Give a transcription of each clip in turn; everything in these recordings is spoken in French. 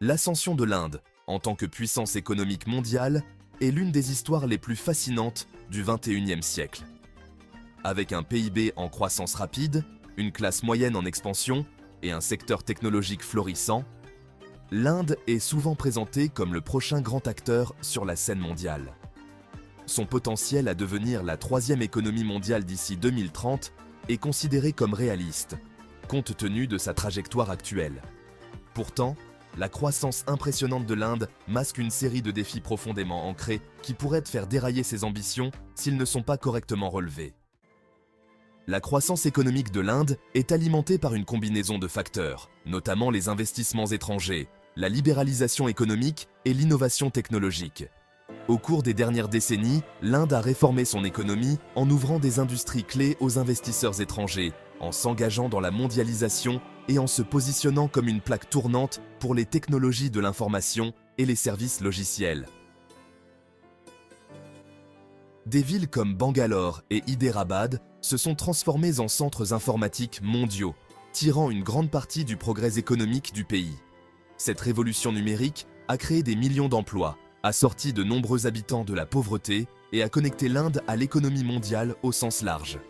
L'ascension de l'Inde, en tant que puissance économique mondiale, est l'une des histoires les plus fascinantes du XXIe siècle. Avec un PIB en croissance rapide, une classe moyenne en expansion et un secteur technologique florissant, l'Inde est souvent présentée comme le prochain grand acteur sur la scène mondiale. Son potentiel à devenir la troisième économie mondiale d'ici 2030 est considéré comme réaliste, compte tenu de sa trajectoire actuelle. Pourtant, la croissance impressionnante de l'Inde masque une série de défis profondément ancrés qui pourraient faire dérailler ses ambitions s'ils ne sont pas correctement relevés. La croissance économique de l'Inde est alimentée par une combinaison de facteurs, notamment les investissements étrangers, la libéralisation économique et l'innovation technologique. Au cours des dernières décennies, l'Inde a réformé son économie en ouvrant des industries clés aux investisseurs étrangers, en s'engageant dans la mondialisation et en se positionnant comme une plaque tournante pour les technologies de l'information et les services logiciels. Des villes comme Bangalore et Hyderabad se sont transformées en centres informatiques mondiaux, tirant une grande partie du progrès économique du pays. Cette révolution numérique a créé des millions d'emplois, a sorti de nombreux habitants de la pauvreté et a connecté l'Inde à l'économie mondiale au sens large.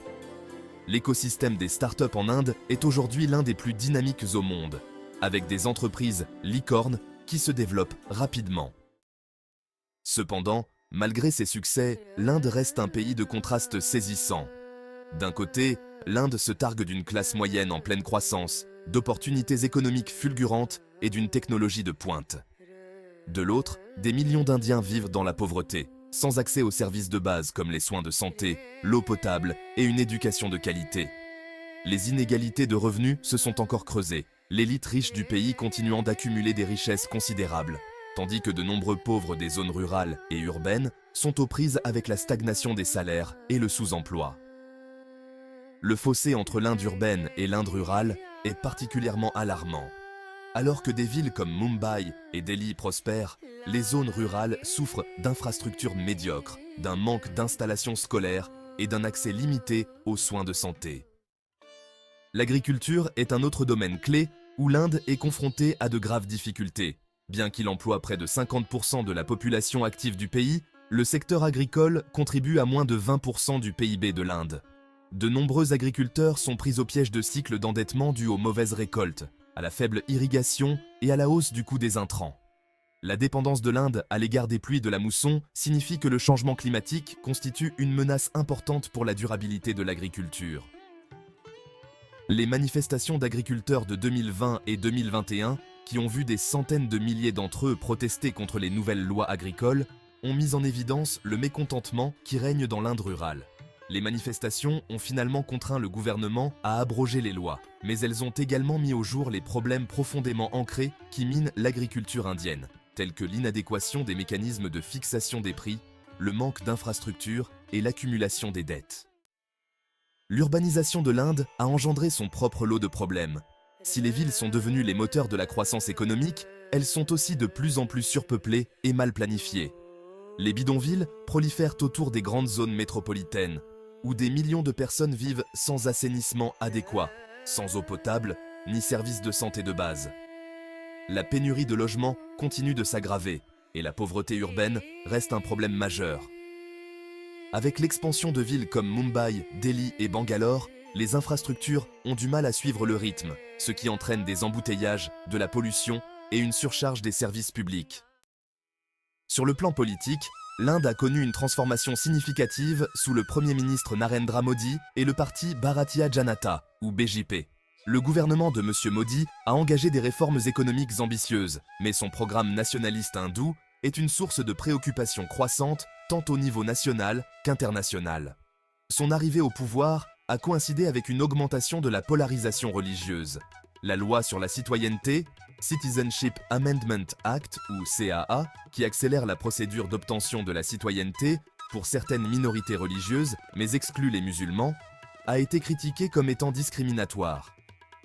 L'écosystème des startups en Inde est aujourd'hui l'un des plus dynamiques au monde, avec des entreprises licornes qui se développent rapidement. Cependant, malgré ses succès, l'Inde reste un pays de contrastes saisissants. D'un côté, l'Inde se targue d'une classe moyenne en pleine croissance, d'opportunités économiques fulgurantes et d'une technologie de pointe. De l'autre, des millions d'Indiens vivent dans la pauvreté, sans accès aux services de base comme les soins de santé, l'eau potable et une éducation de qualité. Les inégalités de revenus se sont encore creusées, l'élite riche du pays continuant d'accumuler des richesses considérables, tandis que de nombreux pauvres des zones rurales et urbaines sont aux prises avec la stagnation des salaires et le sous-emploi. Le fossé entre l'Inde urbaine et l'Inde rurale est particulièrement alarmant. Alors que des villes comme Mumbai et Delhi prospèrent, les zones rurales souffrent d'infrastructures médiocres, d'un manque d'installations scolaires et d'un accès limité aux soins de santé. L'agriculture est un autre domaine clé où l'Inde est confrontée à de graves difficultés. Bien qu'il emploie près de 50% de la population active du pays, le secteur agricole contribue à moins de 20% du PIB de l'Inde. De nombreux agriculteurs sont pris au piège de cycles d'endettement dus aux mauvaises récoltes, à la faible irrigation et à la hausse du coût des intrants. La dépendance de l'Inde à l'égard des pluies de la mousson signifie que le changement climatique constitue une menace importante pour la durabilité de l'agriculture. Les manifestations d'agriculteurs de 2020 et 2021, qui ont vu des centaines de milliers d'entre eux protester contre les nouvelles lois agricoles, ont mis en évidence le mécontentement qui règne dans l'Inde rurale. Les manifestations ont finalement contraint le gouvernement à abroger les lois, mais elles ont également mis au jour les problèmes profondément ancrés qui minent l'agriculture indienne, tels que l'inadéquation des mécanismes de fixation des prix, le manque d'infrastructures et l'accumulation des dettes. L'urbanisation de l'Inde a engendré son propre lot de problèmes. Si les villes sont devenues les moteurs de la croissance économique, elles sont aussi de plus en plus surpeuplées et mal planifiées. Les bidonvilles prolifèrent autour des grandes zones métropolitaines, où des millions de personnes vivent sans assainissement adéquat, sans eau potable, ni services de santé de base. La pénurie de logements continue de s'aggraver, et la pauvreté urbaine reste un problème majeur. Avec l'expansion de villes comme Mumbai, Delhi et Bangalore, les infrastructures ont du mal à suivre le rythme, ce qui entraîne des embouteillages, de la pollution et une surcharge des services publics. Sur le plan politique, l'Inde a connu une transformation significative sous le Premier ministre Narendra Modi et le parti Bharatiya Janata, ou BJP. Le gouvernement de M. Modi a engagé des réformes économiques ambitieuses, mais son programme nationaliste hindou est une source de préoccupation croissante tant au niveau national qu'international. Son arrivée au pouvoir a coïncidé avec une augmentation de la polarisation religieuse. La loi sur la citoyenneté, Citizenship Amendment Act ou CAA, qui accélère la procédure d'obtention de la citoyenneté pour certaines minorités religieuses mais exclut les musulmans, a été critiquée comme étant discriminatoire.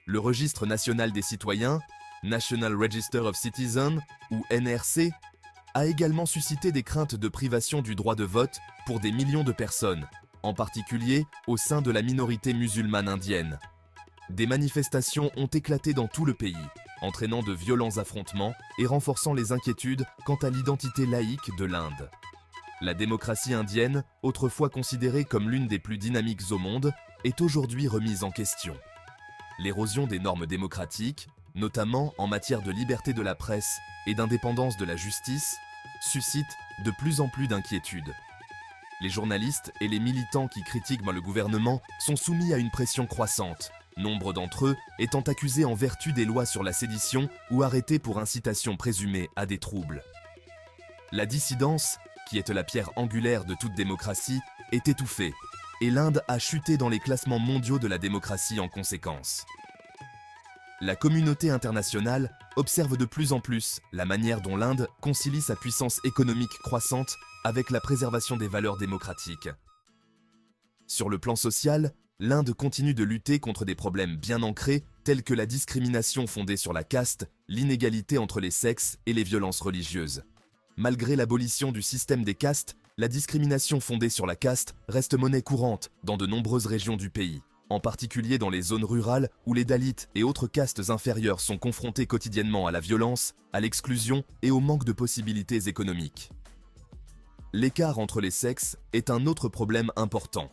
Le registre national des citoyens, National Register of Citizens ou NRC, a également suscité des craintes de privation du droit de vote pour des millions de personnes, en particulier au sein de la minorité musulmane indienne. Des manifestations ont éclaté dans tout le pays, entraînant de violents affrontements et renforçant les inquiétudes quant à l'identité laïque de l'Inde. La démocratie indienne, autrefois considérée comme l'une des plus dynamiques au monde, est aujourd'hui remise en question. L'érosion des normes démocratiques, notamment en matière de liberté de la presse et d'indépendance de la justice, suscite de plus en plus d'inquiétudes. Les journalistes et les militants qui critiquent le gouvernement sont soumis à une pression croissante, nombre d'entre eux étant accusés en vertu des lois sur la sédition ou arrêtés pour incitation présumée à des troubles. La dissidence, qui est la pierre angulaire de toute démocratie, est étouffée, et l'Inde a chuté dans les classements mondiaux de la démocratie en conséquence. La communauté internationale observe de plus en plus la manière dont l'Inde concilie sa puissance économique croissante avec la préservation des valeurs démocratiques. Sur le plan social, l'Inde continue de lutter contre des problèmes bien ancrés tels que la discrimination fondée sur la caste, l'inégalité entre les sexes et les violences religieuses. Malgré l'abolition du système des castes, la discrimination fondée sur la caste reste monnaie courante dans de nombreuses régions du pays, en particulier dans les zones rurales où les Dalits et autres castes inférieures sont confrontés quotidiennement à la violence, à l'exclusion et au manque de possibilités économiques. L'écart entre les sexes est un autre problème important.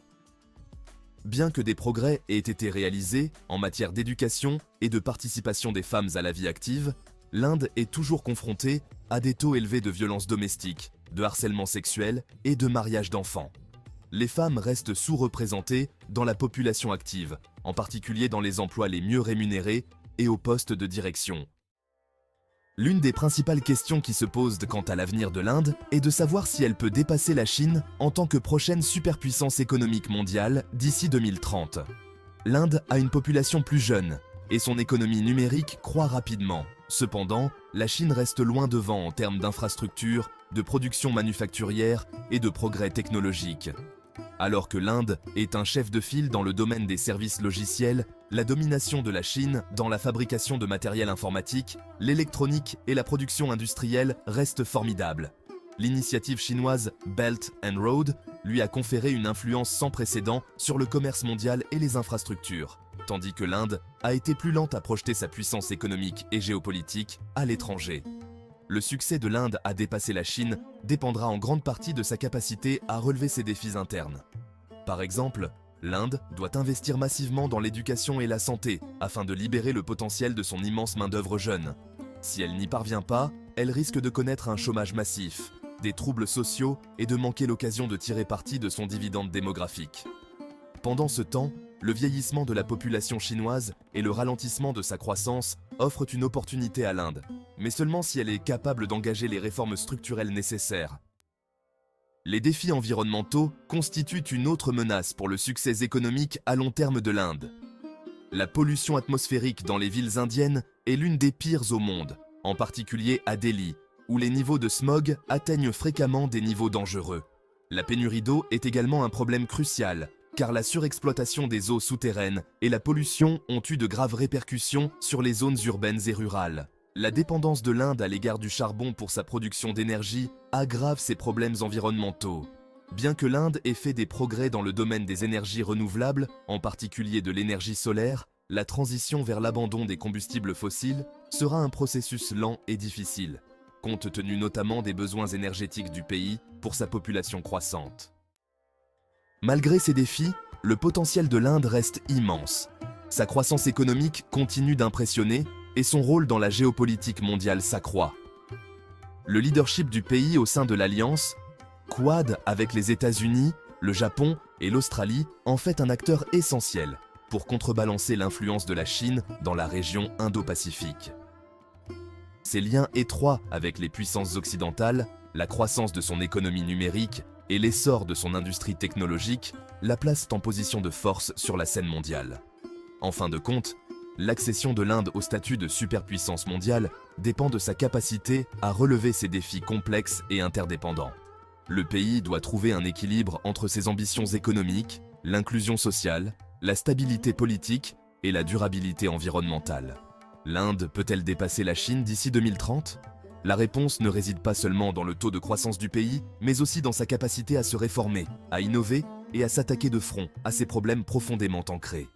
Bien que des progrès aient été réalisés en matière d'éducation et de participation des femmes à la vie active, l'Inde est toujours confrontée à des taux élevés de violences domestiques, de harcèlement sexuel et de mariage d'enfants. Les femmes restent sous-représentées dans la population active, en particulier dans les emplois les mieux rémunérés et aux postes de direction. L'une des principales questions qui se posent quant à l'avenir de l'Inde est de savoir si elle peut dépasser la Chine en tant que prochaine superpuissance économique mondiale d'ici 2030. L'Inde a une population plus jeune et son économie numérique croît rapidement. Cependant, la Chine reste loin devant en termes d'infrastructures, de production manufacturière et de progrès technologiques. Alors que l'Inde est un chef de file dans le domaine des services logiciels, la domination de la Chine dans la fabrication de matériel informatique, l'électronique et la production industrielle reste formidable. L'initiative chinoise Belt and Road lui a conféré une influence sans précédent sur le commerce mondial et les infrastructures, tandis que l'Inde a été plus lente à projeter sa puissance économique et géopolitique à l'étranger. Le succès de l'Inde à dépasser la Chine dépendra en grande partie de sa capacité à relever ses défis internes. Par exemple, l'Inde doit investir massivement dans l'éducation et la santé afin de libérer le potentiel de son immense main-d'œuvre jeune. Si elle n'y parvient pas, elle risque de connaître un chômage massif, des troubles sociaux et de manquer l'occasion de tirer parti de son dividende démographique. Pendant ce temps, le vieillissement de la population chinoise et le ralentissement de sa croissance offrent une opportunité à l'Inde, mais seulement si elle est capable d'engager les réformes structurelles nécessaires. Les défis environnementaux constituent une autre menace pour le succès économique à long terme de l'Inde. La pollution atmosphérique dans les villes indiennes est l'une des pires au monde, en particulier à Delhi, où les niveaux de smog atteignent fréquemment des niveaux dangereux. La pénurie d'eau est également un problème crucial, car la surexploitation des eaux souterraines et la pollution ont eu de graves répercussions sur les zones urbaines et rurales. La dépendance de l'Inde à l'égard du charbon pour sa production d'énergie aggrave ces problèmes environnementaux. Bien que l'Inde ait fait des progrès dans le domaine des énergies renouvelables, en particulier de l'énergie solaire, la transition vers l'abandon des combustibles fossiles sera un processus lent et difficile, compte tenu notamment des besoins énergétiques du pays pour sa population croissante. Malgré ces défis, le potentiel de l'Inde reste immense. Sa croissance économique continue d'impressionner et son rôle dans la géopolitique mondiale s'accroît. Le leadership du pays au sein de l'Alliance, Quad avec les États-Unis, le Japon et l'Australie, en fait un acteur essentiel pour contrebalancer l'influence de la Chine dans la région Indo-Pacifique. Ses liens étroits avec les puissances occidentales, la croissance de son économie numérique et l'essor de son industrie technologique la placent en position de force sur la scène mondiale. En fin de compte, l'accession de l'Inde au statut de superpuissance mondiale dépend de sa capacité à relever ces défis complexes et interdépendants. Le pays doit trouver un équilibre entre ses ambitions économiques, l'inclusion sociale, la stabilité politique et la durabilité environnementale. L'Inde peut-elle dépasser la Chine d'ici 2030 ? La réponse ne réside pas seulement dans le taux de croissance du pays, mais aussi dans sa capacité à se réformer, à innover et à s'attaquer de front à ces problèmes profondément ancrés.